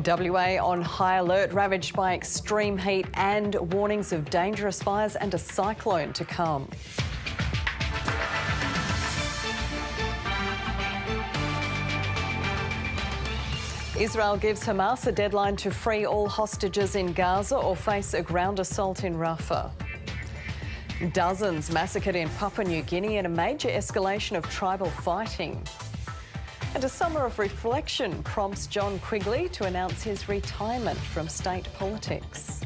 WA on high alert, ravaged by extreme heat and warnings of dangerous fires and a cyclone to come. Israel gives Hamas a deadline to free all hostages in Gaza or face a ground assault in Rafah. Dozens massacred in Papua New Guinea in a major escalation of tribal fighting. And a summer of reflection prompts John Quigley to announce his retirement from state politics.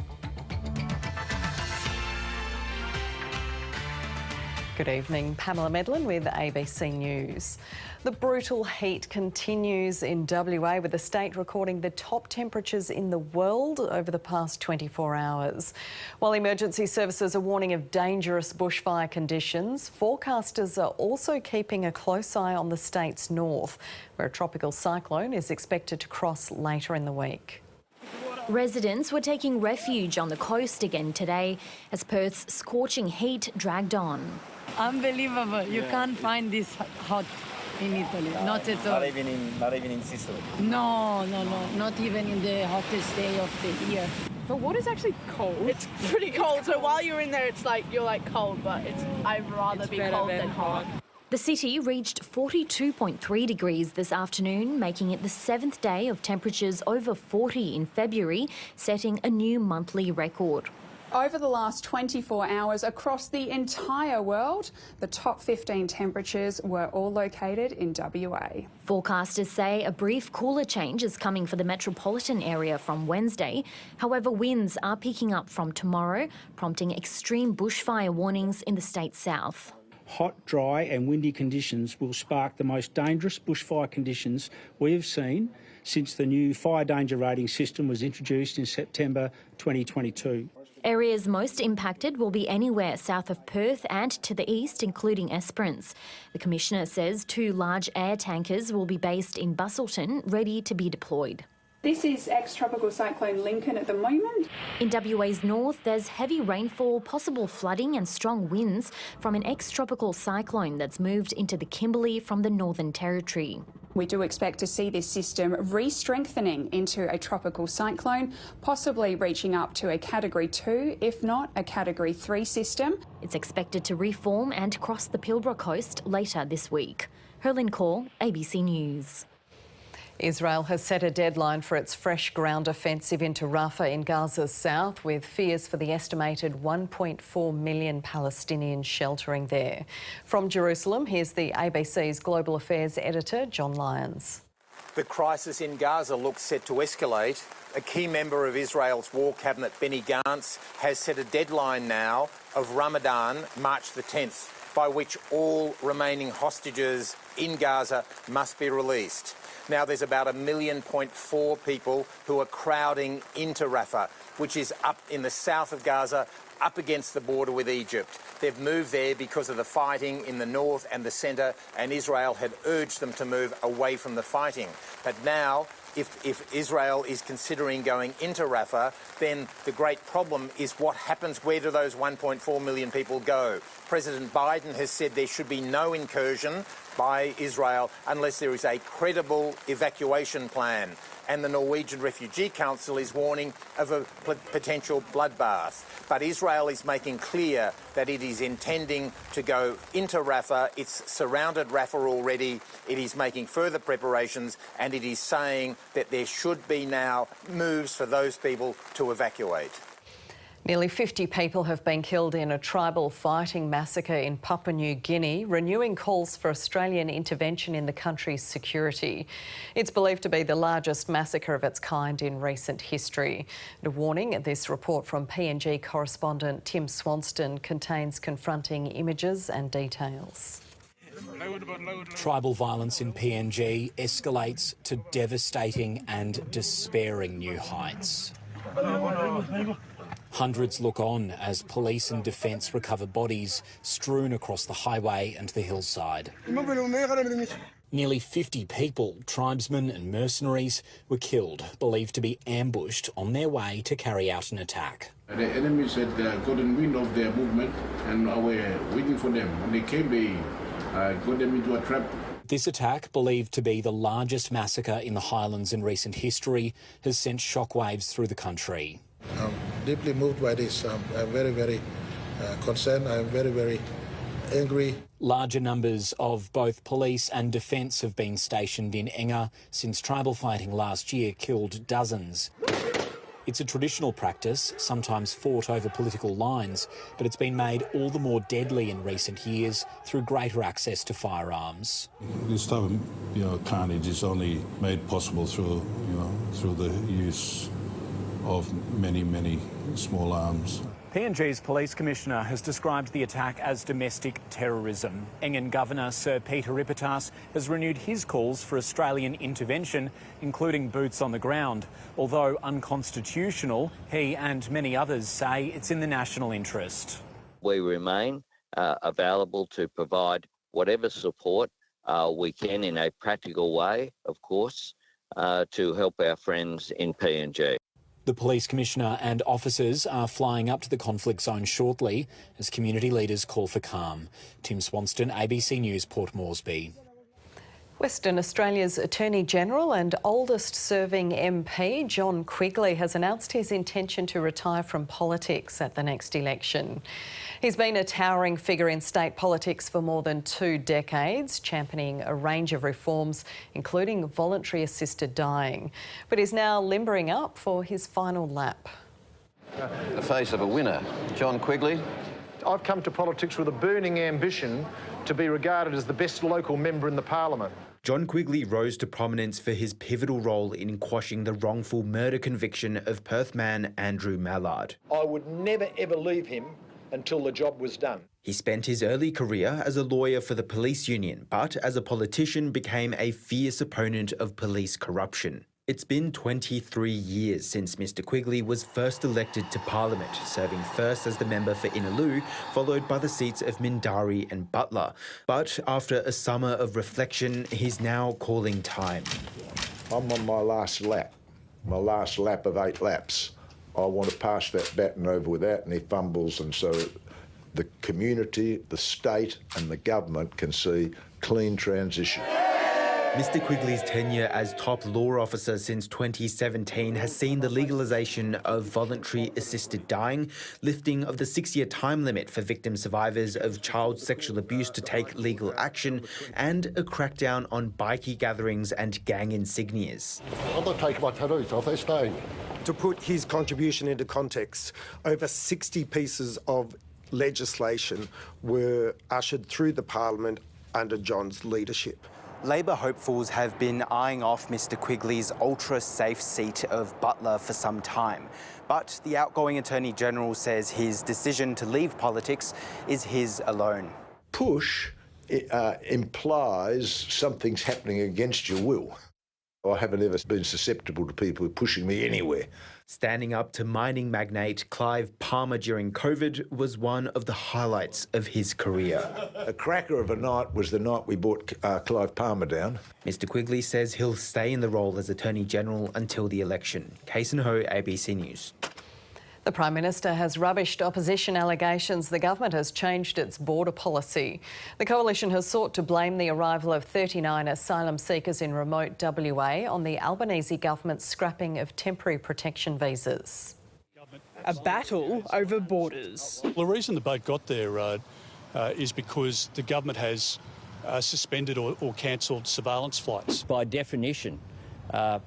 Good evening, Pamela Medlen with ABC News. The brutal heat continues in WA, with the state recording the top temperatures in the world over the past 24 hours. While emergency services are warning of dangerous bushfire conditions, forecasters are also keeping a close eye on the state's north, where a tropical cyclone is expected to cross later in the week. Residents were taking refuge on the coast again today as Perth's scorching heat dragged on. Unbelievable. You can't find this hot in Italy. Not at all. Not even in Sicily. No. Not even in the hottest day of the year. The water's actually cold. It's pretty cold. So while you're in there, it's like you're like cold, but I'd rather be cold than hot. The city reached 42.3 degrees this afternoon, making it the 7th day of temperatures over 40 in February, setting a new monthly record. Over the last 24 hours across the entire world, the top 15 temperatures were all located in WA. Forecasters say a brief cooler change is coming for the metropolitan area from Wednesday. However, winds are picking up from tomorrow, prompting extreme bushfire warnings in the state's south. Hot, dry and windy conditions will spark the most dangerous bushfire conditions we have seen since the new fire danger rating system was introduced in September 2022. Areas most impacted will be anywhere south of Perth and to the east, including Esperance. The Commissioner says 2 large air tankers will be based in Busselton, ready to be deployed. This is ex-tropical cyclone Lincoln at the moment. In WA's north, there's heavy rainfall, possible flooding and strong winds from an ex-tropical cyclone that's moved into the Kimberley from the Northern Territory. We do expect to see this system re-strengthening into a tropical cyclone, possibly reaching up to a Category 2, if not a Category 3 system. It's expected to reform and cross the Pilbara coast later this week. Herlyn Kaur, ABC News. Israel has set a deadline for its fresh ground offensive into Rafah in Gaza's south, with fears for the estimated 1.4 million Palestinians sheltering there. From Jerusalem, here's the ABC's Global Affairs editor, John Lyons. The crisis in Gaza looks set to escalate. A key member of Israel's war cabinet, Benny Gantz, has set a deadline now of Ramadan, March the 10th, by which all remaining hostages in Gaza must be released. Now there's about 1.4 million people who are crowding into Rafah, which is up in the south of Gaza, up against the border with Egypt. They've moved there because of the fighting in the north and the centre, and Israel had urged them to move away from the fighting. But now, if Israel is considering going into Rafah, then the great problem is what happens, where do those 1.4 million people go? President Biden has said there should be no incursion by Israel unless there is a credible evacuation plan. And the Norwegian Refugee Council is warning of a potential bloodbath. But Israel is making clear that it is intending to go into Rafah. It's surrounded Rafah already. It is making further preparations, and it is saying that there should be now moves for those people to evacuate. Nearly 50 people have been killed in a tribal fighting massacre in Papua New Guinea, renewing calls for Australian intervention in the country's security. It's believed to be the largest massacre of its kind in recent history. A warning, this report from PNG correspondent Tim Swanston contains confronting images and details. Tribal violence in PNG escalates to devastating and despairing new heights. Hundreds look on as police and defence recover bodies strewn across the highway and the hillside. Nearly 50 people, tribesmen and mercenaries, were killed, believed to be ambushed on their way to carry out an attack. The enemies had gotten wind of their movement and were waiting for them. When they came, they got them into a trap. This attack, believed to be the largest massacre in the Highlands in recent history, has sent shockwaves through the country. I'm deeply moved by this. I'm very, very concerned. I'm very, very angry. Larger numbers of both police and defence have been stationed in Enga since tribal fighting last year killed dozens. It's a traditional practice, sometimes fought over political lines, but it's been made all the more deadly in recent years through greater access to firearms. This type of carnage is only made possible through the use of many, many small arms. PNG's Police Commissioner has described the attack as domestic terrorism. Engan Governor Sir Peter Ipatas has renewed his calls for Australian intervention, including boots on the ground. Although unconstitutional, he and many others say it's in the national interest. We remain available to provide whatever support we can in a practical way, of course, to help our friends in PNG. The Police Commissioner and officers are flying up to the conflict zone shortly as community leaders call for calm. Tim Swanston, ABC News, Port Moresby. Western Australia's Attorney-General and oldest-serving MP, John Quigley, has announced his intention to retire from politics at the next election. He's been a towering figure in state politics for more than 2 decades, championing a range of reforms, including voluntary assisted dying. But he's now limbering up for his final lap. The face of a winner, John Quigley. I've come to politics with a burning ambition to be regarded as the best local member in the parliament. John Quigley rose to prominence for his pivotal role in quashing the wrongful murder conviction of Perth man Andrew Mallard. I would never ever leave him until the job was done. He spent his early career as a lawyer for the police union, but as a politician became a fierce opponent of police corruption. It's been 23 years since Mr Quigley was first elected to Parliament, serving first as the member for Inaloo, followed by the seats of Mindarie and Butler. But after a summer of reflection, he's now calling time. I'm on my last lap of 8 laps. I want to pass that baton over without any fumbles, and so the community, the state and the government can see clean transition. Mr Quigley's tenure as top law officer since 2017 has seen the legalisation of voluntary assisted dying, lifting of the 6-year time limit for victim survivors of child sexual abuse to take legal action, and a crackdown on bikie gatherings and gang insignias. I'm not taking my tattoos off, they're staying. To put his contribution into context, over 60 pieces of legislation were ushered through the Parliament under John's leadership. Labor hopefuls have been eyeing off Mr Quigley's ultra-safe seat of Butler for some time. But the outgoing Attorney-General says his decision to leave politics is his alone. Push implies something's happening against your will. I haven't ever been susceptible to people pushing me anywhere. Standing up to mining magnate Clive Palmer during COVID was one of the highlights of his career. A cracker of a night was the night we brought Clive Palmer down. Mr Quigley says he'll stay in the role as Attorney-General until the election. Kason Ho, ABC News. The Prime Minister has rubbished opposition allegations the government has changed its border policy. The Coalition has sought to blame the arrival of 39 asylum seekers in remote WA on the Albanese government's scrapping of temporary protection visas. A battle over borders. The reason the boat got there is because the government has suspended or cancelled surveillance flights. By definition,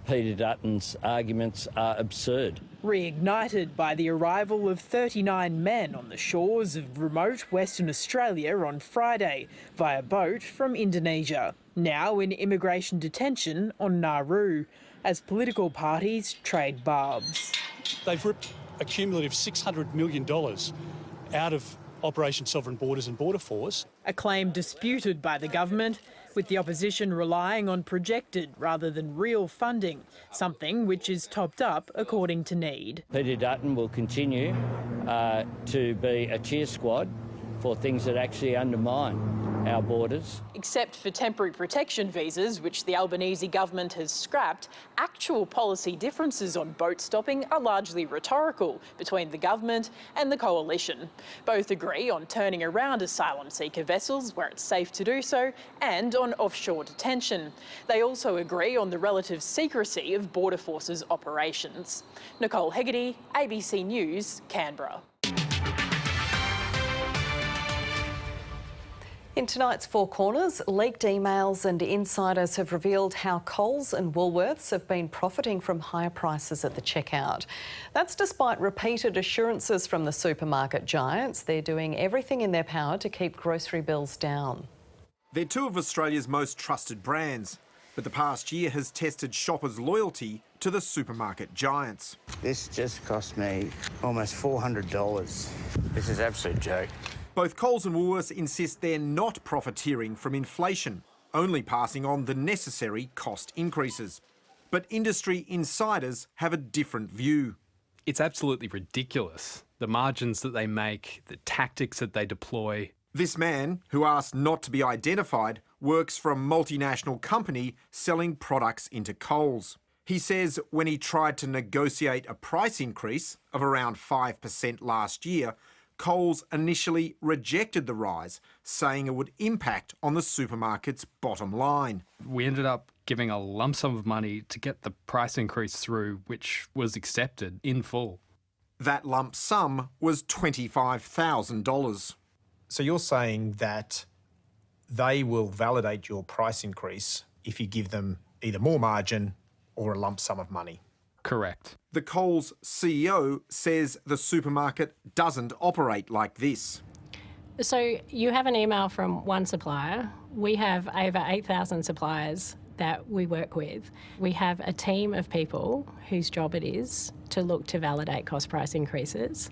Peter Dutton's arguments are absurd. Reignited by the arrival of 39 men on the shores of remote Western Australia on Friday via boat from Indonesia, now in immigration detention on Nauru as political parties trade barbs. They've ripped a cumulative $600 million out of Operation Sovereign Borders and Border Force. A claim disputed by the government, with the opposition relying on projected rather than real funding, something which is topped up according to need. Peter Dutton will continue to be a cheer squad for things that actually undermine our borders. Except for temporary protection visas, which the Albanese government has scrapped, actual policy differences on boat stopping are largely rhetorical between the government and the coalition. Both agree on turning around asylum seeker vessels where it's safe to do so and on offshore detention. They also agree on the relative secrecy of Border Force's operations. Nicole Hegarty, ABC News, Canberra. In tonight's Four Corners, leaked emails and insiders have revealed how Coles and Woolworths have been profiting from higher prices at the checkout. That's despite repeated assurances from the supermarket giants they're doing everything in their power to keep grocery bills down. They're two of Australia's most trusted brands, but the past year has tested shoppers' loyalty to the supermarket giants. This just cost me almost $400. This is an absolute joke. Both Coles and Woolworths insist they're not profiteering from inflation, only passing on the necessary cost increases. But industry insiders have a different view. It's absolutely ridiculous, the margins that they make, the tactics that they deploy. This man, who asked not to be identified, works for a multinational company selling products into Coles. He says when he tried to negotiate a price increase of around 5% last year, Coles initially rejected the rise, saying it would impact on the supermarket's bottom line. We ended up giving a lump sum of money to get the price increase through, which was accepted in full. That lump sum was $25,000. So you're saying that they will validate your price increase if you give them either more margin or a lump sum of money? Correct. The Coles CEO says the supermarket doesn't operate like this. So you have an email from one supplier. We have over 8,000 suppliers that we work with. We have a team of people whose job it is to look to validate cost price increases,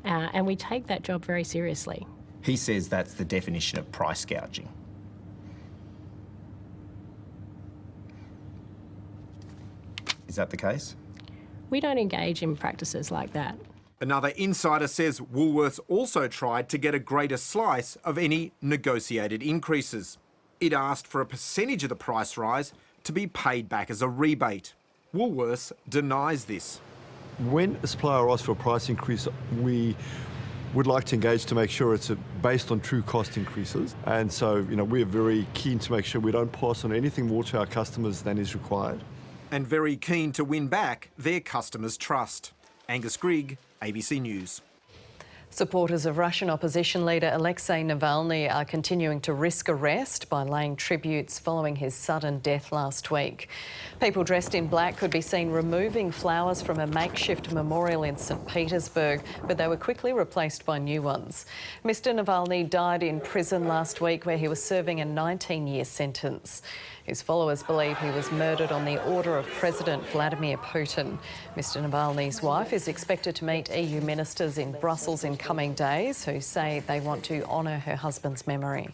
and we take that job very seriously. He says that's the definition of price gouging. Is that the case? We don't engage in practices like that. Another insider says Woolworths also tried to get a greater slice of any negotiated increases. It asked for a percentage of the price rise to be paid back as a rebate. Woolworths denies this. When a supplier asks for a price increase, we would like to engage to make sure it's based on true cost increases. And so, we're very keen to make sure we don't pass on anything more to our customers than is required. And very keen to win back their customers' trust. Angus Grigg, ABC News. Supporters of Russian opposition leader Alexei Navalny are continuing to risk arrest by laying tributes following his sudden death last week. People dressed in black could be seen removing flowers from a makeshift memorial in St Petersburg, but they were quickly replaced by new ones. Mr Navalny died in prison last week where he was serving a 19-year sentence. His followers believe he was murdered on the order of President Vladimir Putin. Mr Navalny's wife is expected to meet EU ministers in Brussels in coming days who say they want to honour her husband's memory.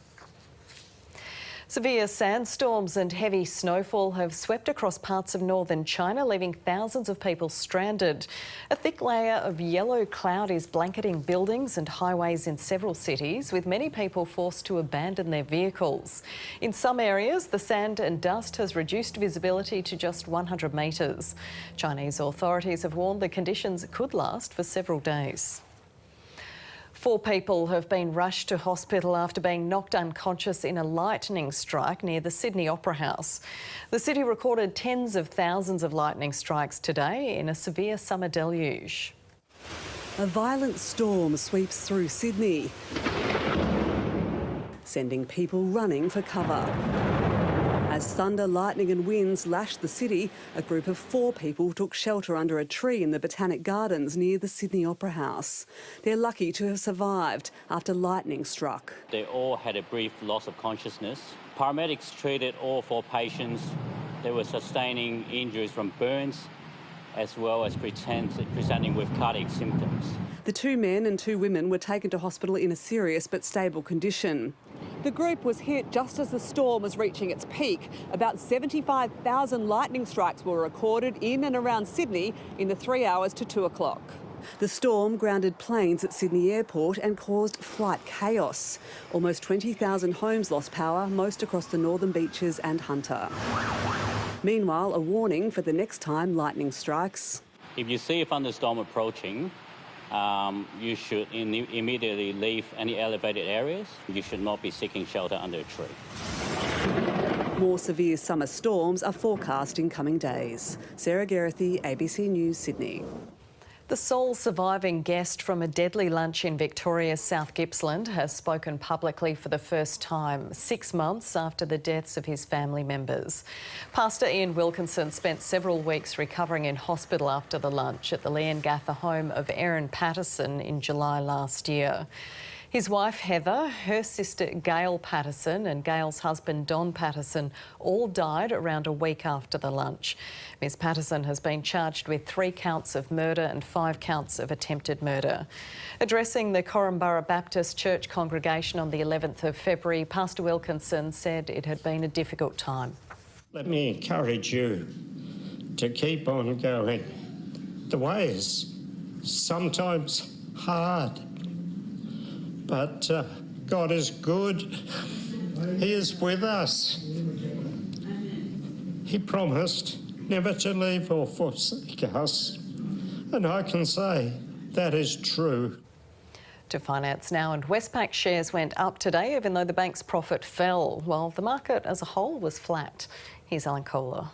Severe sandstorms and heavy snowfall have swept across parts of northern China, leaving thousands of people stranded. A thick layer of yellow cloud is blanketing buildings and highways in several cities, with many people forced to abandon their vehicles. In some areas, the sand and dust has reduced visibility to just 100 metres. Chinese authorities have warned the conditions could last for several days. 4 people have been rushed to hospital after being knocked unconscious in a lightning strike near the Sydney Opera House. The city recorded tens of thousands of lightning strikes today in a severe summer deluge. A violent storm sweeps through Sydney, sending people running for cover. As thunder, lightning and winds lashed the city, a group of 4 people took shelter under a tree in the Botanic Gardens near the Sydney Opera House. They're lucky to have survived after lightning struck. They all had a brief loss of consciousness. Paramedics treated all 4 patients. They were sustaining injuries from burns as well as presenting with cardiac symptoms. The 2 men and 2 women were taken to hospital in a serious but stable condition. The group was hit just as the storm was reaching its peak. About 75,000 lightning strikes were recorded in and around Sydney in the 3 hours to 2 o'clock. The storm grounded planes at Sydney Airport and caused flight chaos. Almost 20,000 homes lost power, most across the northern beaches and Hunter. Meanwhile, a warning for the next time lightning strikes. If you see a thunderstorm approaching, you should immediately leave any elevated areas. You should not be seeking shelter under a tree. More severe summer storms are forecast in coming days. Sarah Geraghty, ABC News, Sydney. The sole surviving guest from a deadly lunch in Victoria's South Gippsland has spoken publicly for the first time 6 months after the deaths of his family members. Pastor Ian Wilkinson spent several weeks recovering in hospital after the lunch at the Leongatha home of Erin Patterson in July last year. His wife Heather, her sister Gail Patterson and Gail's husband Don Patterson all died around a week after the lunch. Ms Patterson has been charged with 3 counts of murder and 5 counts of attempted murder. Addressing the Corumburra Baptist Church congregation on the 11th of February, Pastor Wilkinson said it had been a difficult time. Let me encourage you to keep on going. The way is sometimes hard. But God is good. He is with us. He promised never to leave or forsake us. And I can say that is true. To finance now, and Westpac shares went up today, even though the bank's profit fell, while the market as a whole was flat. Here's Alan Kohler.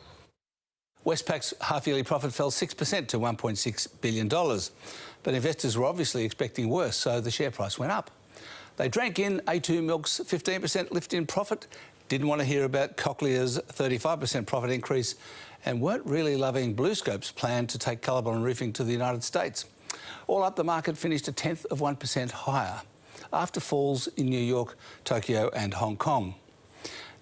Westpac's half-yearly profit fell 6% to $1.6 billion. But investors were obviously expecting worse, so the share price went up. They drank in A2 Milk's 15% lift in profit, didn't want to hear about Cochlear's 35% profit increase, and weren't really loving BlueScope's plan to take Colourborn Roofing to the United States. All up, the market finished 0.1% higher, after falls in New York, Tokyo and Hong Kong.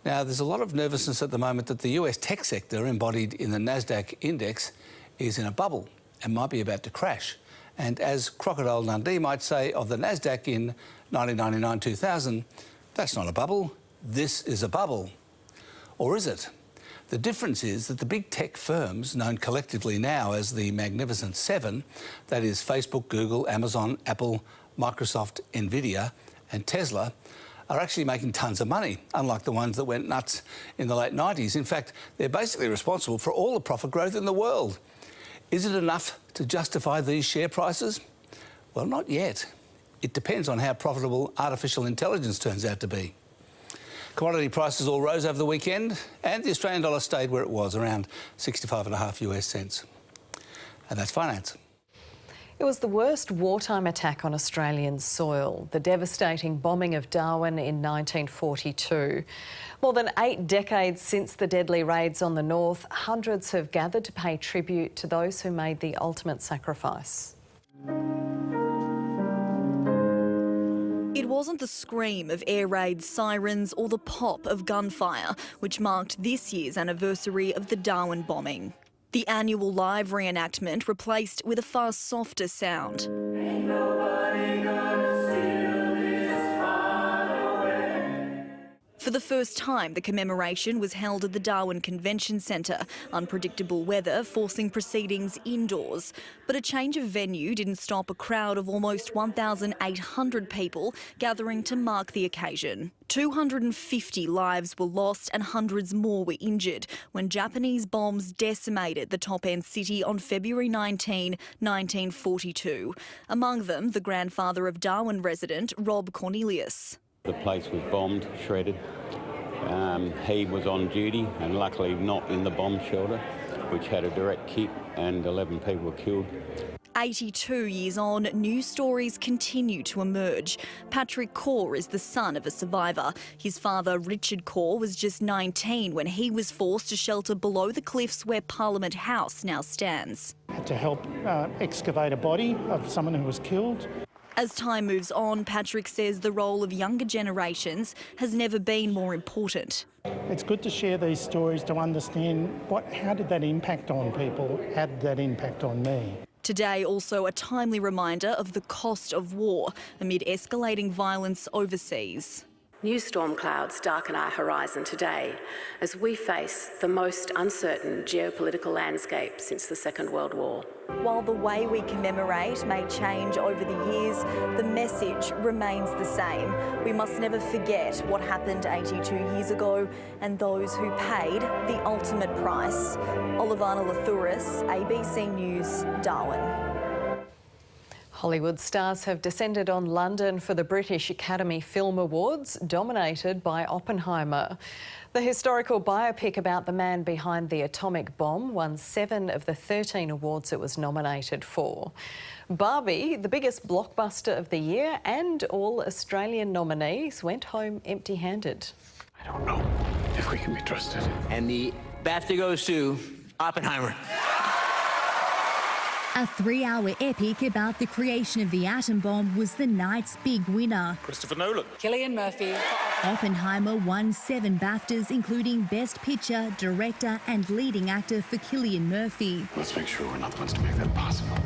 Now, there's a lot of nervousness at the moment that the US tech sector, embodied in the Nasdaq index, is in a bubble and might be about to crash. And as Crocodile Dundee might say of the Nasdaq in 1999-2000, that's not a bubble, this is a bubble. Or is it? The difference is that the big tech firms, known collectively now as the Magnificent Seven, that is Facebook, Google, Amazon, Apple, Microsoft, Nvidia and Tesla, are actually making tons of money, unlike the ones that went nuts in the late 90s. In fact, they're basically responsible for all the profit growth in the world. Is it enough to justify these share prices? Well, not yet. It depends on how profitable artificial intelligence turns out to be. Commodity prices all rose over the weekend, and the Australian dollar stayed where it was, around 65.5 US cents. And that's finance. It was the worst wartime attack on Australian soil, the devastating bombing of Darwin in 1942. More than 8 decades since the deadly raids on the north, hundreds have gathered to pay tribute to those who made the ultimate sacrifice. It wasn't the scream of air raid sirens or the pop of gunfire which marked this year's anniversary of the Darwin bombing. The annual live reenactment replaced with a far softer sound. Ain't nobody gonna steal this heart away. For the first time, the commemoration was held at the Darwin Convention Centre. Unpredictable weather forcing proceedings indoors. But a change of venue didn't stop a crowd of almost 1,800 people gathering to mark the occasion. 250 lives were lost and hundreds more were injured when Japanese bombs decimated the top-end city on February 19, 1942. Among them, the grandfather of Darwin resident Rob Cornelius. The place was bombed, shredded. He was on duty and luckily not in the bomb shelter, which had a direct hit and 11 people were killed. 82 years on, news stories continue to emerge. Patrick Corr is the son of a survivor. His father, Richard Corr, was just 19 when he was forced to shelter below the cliffs where Parliament House now stands. Had to help excavate a body of someone who was killed. As time moves on, Patrick says the role of younger generations has never been more important. It's good to share these stories to understand how did that impact on people, how did that impact on me. Today, also a timely reminder of the cost of war amid escalating violence overseas. New storm clouds darken our horizon today as we face the most uncertain geopolitical landscape since the Second World War. While the way we commemorate may change over the years, the message remains the same. We must never forget what happened 82 years ago and those who paid the ultimate price. Olivana Lathouris, ABC News, Darwin. Hollywood stars have descended on London for the British Academy Film Awards, dominated by Oppenheimer. The historical biopic about the man behind the atomic bomb won 7 of the 13 awards it was nominated for. Barbie, the biggest blockbuster of the year, and all Australian nominees went home empty-handed. I don't know if we can be trusted. And the BAFTA goes to Oppenheimer. A 3-hour epic about the creation of the atom bomb was the night's big winner. Christopher Nolan. Cillian Murphy. Oppenheimer won 7 BAFTAs, including Best Picture, Director and Leading Actor for Cillian Murphy. Let's make sure we're not the ones to make that possible.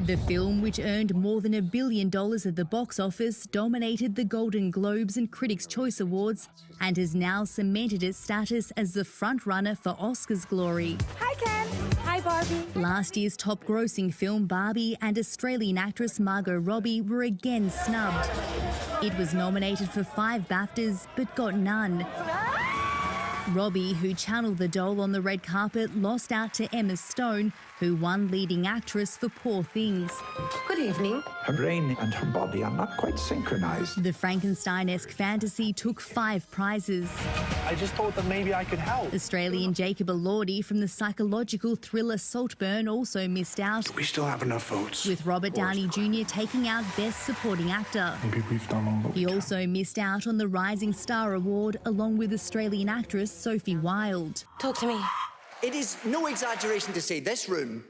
The film, which earned more than $1 billion at the box office, dominated the Golden Globes and Critics' Choice Awards and has now cemented its status as the front-runner for Oscars glory. Hi, Ken. Hi, Barbie. Last year's top-grossing film, Barbie, and Australian actress Margot Robbie were again snubbed. It was nominated for 5 BAFTAs, but got none. Robbie, who channeled the doll on the red carpet, lost out to Emma Stone, who won Leading Actress for Poor Things. Good evening. Her brain and her body are not quite synchronised. The Frankenstein-esque fantasy took 5 prizes. I just thought that maybe I could help. Australian Jacob Elordi from the psychological thriller Saltburn also missed out. We still have enough votes. With Robert Downey Jr. taking out Best Supporting Actor. Maybe we've done all that we He can. also missed out on the Rising Star Award along with Australian actress Sophie Wilde. Talk to me. It is no exaggeration to say this room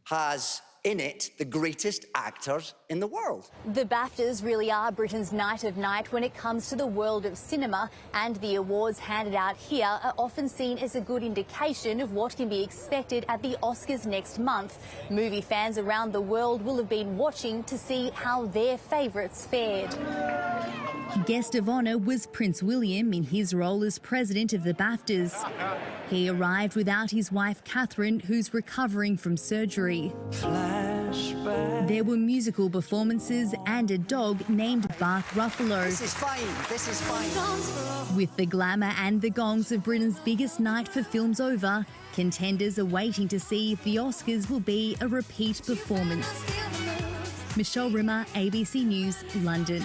has in it the greatest actors in the world. The BAFTAs really are Britain's night of night when it comes to the world of cinema, and the awards handed out here are often seen as a good indication of what can be expected at the Oscars next month. Movie fans around the world will have been watching to see how their favourites fared. Guest of honour was Prince William in his role as president of the BAFTAs. He arrived without his wife Catherine, who's recovering from surgery. There were musical performances and a dog named Bart Ruffalo. This is fine. This is fine. With the glamour and the gongs of Britain's biggest night for films over, contenders are waiting to see if the Oscars will be a repeat performance. Michelle Rimmer, ABC News, London.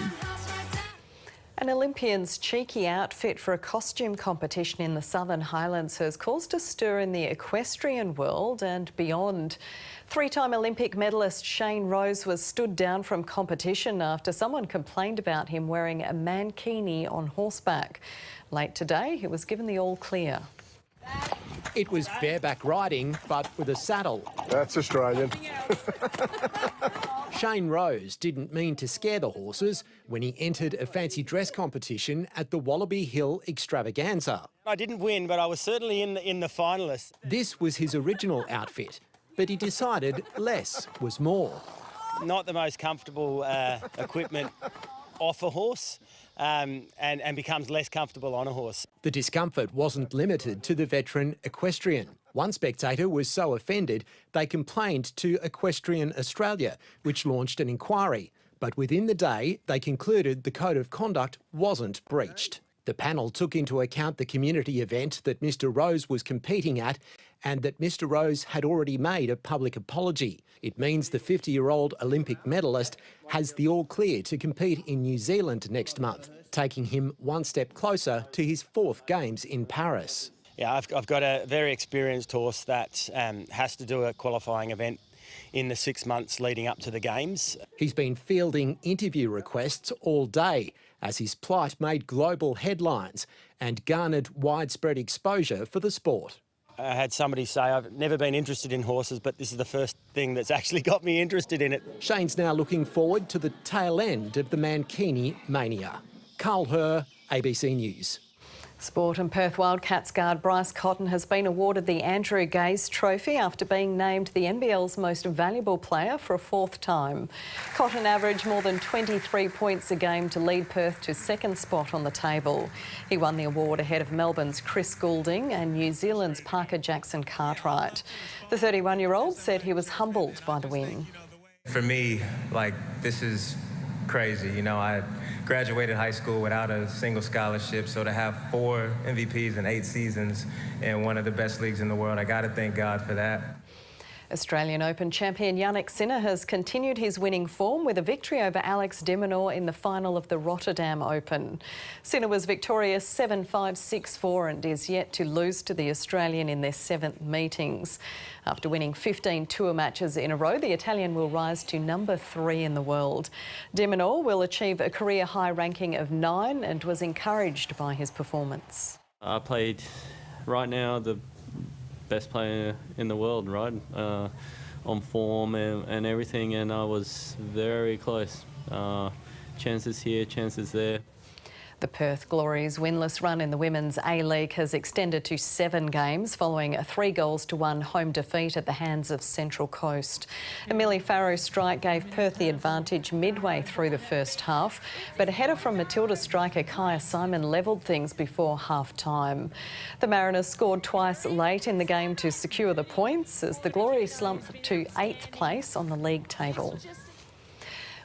An Olympian's cheeky outfit for a costume competition in the Southern Highlands has caused a stir in the equestrian world and beyond. 3-time Olympic medalist Shane Rose was stood down from competition after someone complained about him wearing a mankini on horseback. Late today, he was given the all clear. It was bareback riding, but with a saddle. That's Australian. Shane Rose didn't mean to scare the horses when he entered a fancy dress competition at the Wallaby Hill Extravaganza. I didn't win, but I was certainly in the finalists. This was his original outfit, but he decided less was more. Not the most comfortable equipment off a horse. And becomes less comfortable on a horse. The discomfort wasn't limited to the veteran equestrian. One spectator was so offended they complained to Equestrian Australia, which launched an inquiry. But within the day, they concluded the code of conduct wasn't breached. The panel took into account the community event that Mr Rose was competing at and that Mr Rose had already made a public apology. It means the 50-year-old Olympic medalist has the all clear to compete in New Zealand next month, taking him one step closer to his 4th Games in Paris. Yeah, I've got a very experienced horse that has to do a qualifying event in the 6 months leading up to the Games. He's been fielding interview requests all day as his plight made global headlines and garnered widespread exposure for the sport. I had somebody say, I've never been interested in horses, but this is the first thing that's actually got me interested in it. Shane's now looking forward to the tail end of the mankini mania. Carl Herr, ABC News. Sport and Perth Wildcats guard Bryce Cotton has been awarded the Andrew Gaze Trophy after being named the NBL's most valuable player for a fourth time. Cotton averaged more than 23 points a game to lead Perth to second spot on the table. He won the award ahead of Melbourne's Chris Goulding and New Zealand's Parker Jackson Cartwright. The 31-year-old said he was humbled by the win. For me, this is crazy. You know, I graduated high school without a single scholarship, so to have 4 MVPs in 8 seasons in one of the best leagues in the world, I got to thank God for that. Australian Open champion Jannik Sinner has continued his winning form with a victory over Alex de Minaur in the final of the Rotterdam Open. Sinner was victorious 7-5, 6-4 and is yet to lose to the Australian in their 7th meetings. After winning 15 tour matches in a row, the Italian will rise to number 3 in the world. De Minaur will achieve a career high ranking of 9 and was encouraged by his performance. I played right now the best player in the world, right? On form and everything, and I was very close. Chances here, chances there. The Perth Glory's winless run in the Women's A-League has extended to 7 games following a 3-1 home defeat at the hands of Central Coast. A Millie Farrow strike gave Perth the advantage midway through the first half, but a header from Matilda striker Kaya Simon levelled things before half-time. The Mariners scored twice late in the game to secure the points as the Glory slumped to 8th place on the league table.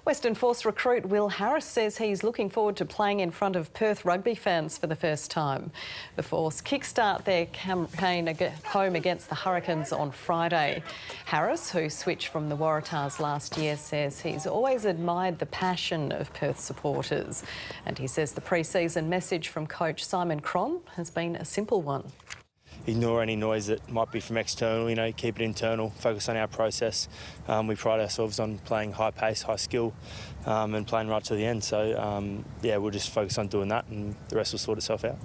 Western Force recruit Will Harris says he's looking forward to playing in front of Perth rugby fans for the first time. The Force kickstart their campaign home against the Hurricanes on Friday. Harris, who switched from the Waratahs last year, says he's always admired the passion of Perth supporters. And he says the pre-season message from coach Simon Cron has been a simple one. Ignore any noise that might be from external, keep it internal, focus on our process. We pride ourselves on playing high pace, high skill and playing right to the end. So, we'll just focus on doing that and the rest will sort itself out.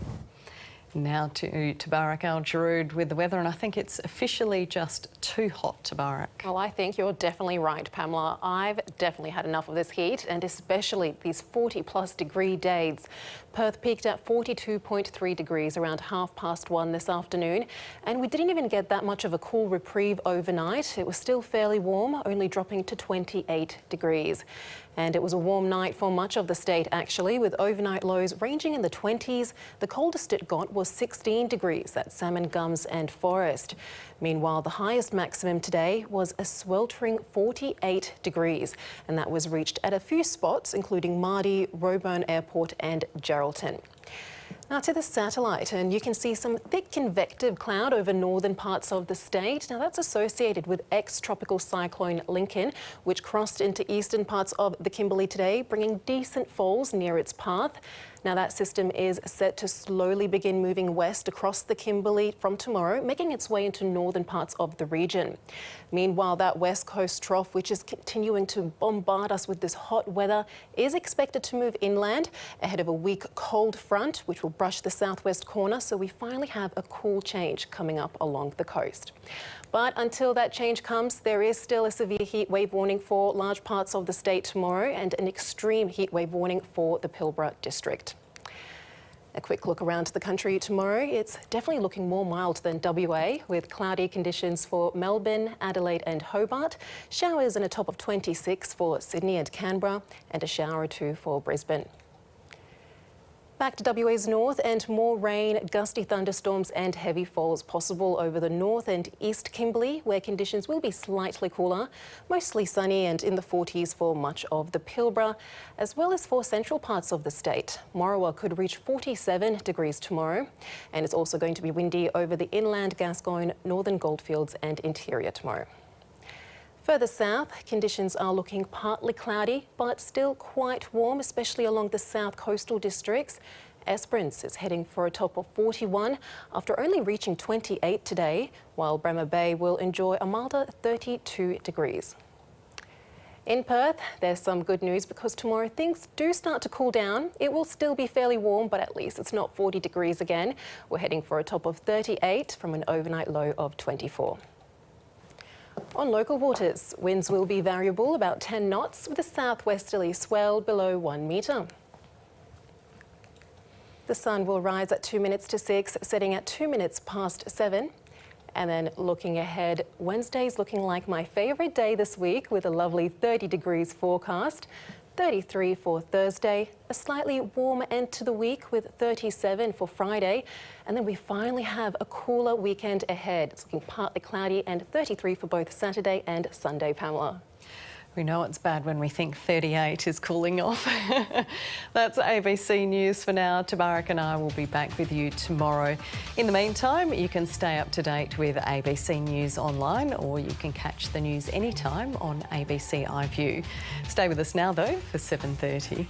Now to Tabarak, Jrood with the weather, and I think it's officially just too hot, Tabarak. Well, I think you're definitely right, Pamela. I've definitely had enough of this heat, and especially these 40-plus degree days. Perth peaked at 42.3 degrees around 1:30 this afternoon, and we didn't even get that much of a cool reprieve overnight. It was still fairly warm, only dropping to 28 degrees. And it was a warm night for much of the state, actually, with overnight lows ranging in the 20s. The coldest it got was 16 degrees at Salmon Gums and Forest. Meanwhile, the highest maximum today was a sweltering 48 degrees, and that was reached at a few spots, including Mardi, Roebourne Airport and Geraldton. Now to the satellite, and you can see some thick convective cloud over northern parts of the state. Now that's associated with ex-tropical cyclone Lincoln, which crossed into eastern parts of the Kimberley today, bringing decent falls near its path. Now that system is set to slowly begin moving west across the Kimberley from tomorrow, making its way into northern parts of the region. Meanwhile, that west coast trough, which is continuing to bombard us with this hot weather, is expected to move inland ahead of a weak cold front, which will brush the southwest corner, so we finally have a cool change coming up along the coast. But until that change comes, there is still a severe heat wave warning for large parts of the state tomorrow and an extreme heat wave warning for the Pilbara district. A quick look around the country tomorrow. It's definitely looking more mild than WA, with cloudy conditions for Melbourne, Adelaide and Hobart, showers and a top of 26 for Sydney and Canberra, and a shower or 2 for Brisbane. Back to WA's north, and more rain, gusty thunderstorms and heavy falls possible over the north and east Kimberley, where conditions will be slightly cooler, mostly sunny and in the 40s for much of the Pilbara, as well as for central parts of the state. Morawa could reach 47 degrees tomorrow, and it's also going to be windy over the inland Gascoyne, northern Goldfields and interior tomorrow. Further south, conditions are looking partly cloudy, but still quite warm, especially along the south coastal districts. Esperance is heading for a top of 41 after only reaching 28 today, while Bremer Bay will enjoy a milder 32 degrees. In Perth, there's some good news because tomorrow things do start to cool down. It will still be fairly warm, but at least it's not 40 degrees again. We're heading for a top of 38 from an overnight low of 24. On local waters, winds will be variable, about 10 knots, with a southwesterly swell below 1 metre. The sun will rise at 2 minutes to 6, setting at 2 minutes past 7. And then looking ahead, Wednesday's looking like my favourite day this week with a lovely 30 degrees forecast. 33 for Thursday, a slightly warmer end to the week with 37 for Friday. And then we finally have a cooler weekend ahead. It's looking partly cloudy and 33 for both Saturday and Sunday, Pamela. We know it's bad when we think 38 is cooling off. That's ABC News for now. Tabarak and I will be back with you tomorrow. In the meantime, you can stay up to date with ABC News online, or you can catch the news anytime on ABC iView. Stay with us now, though, for 7:30.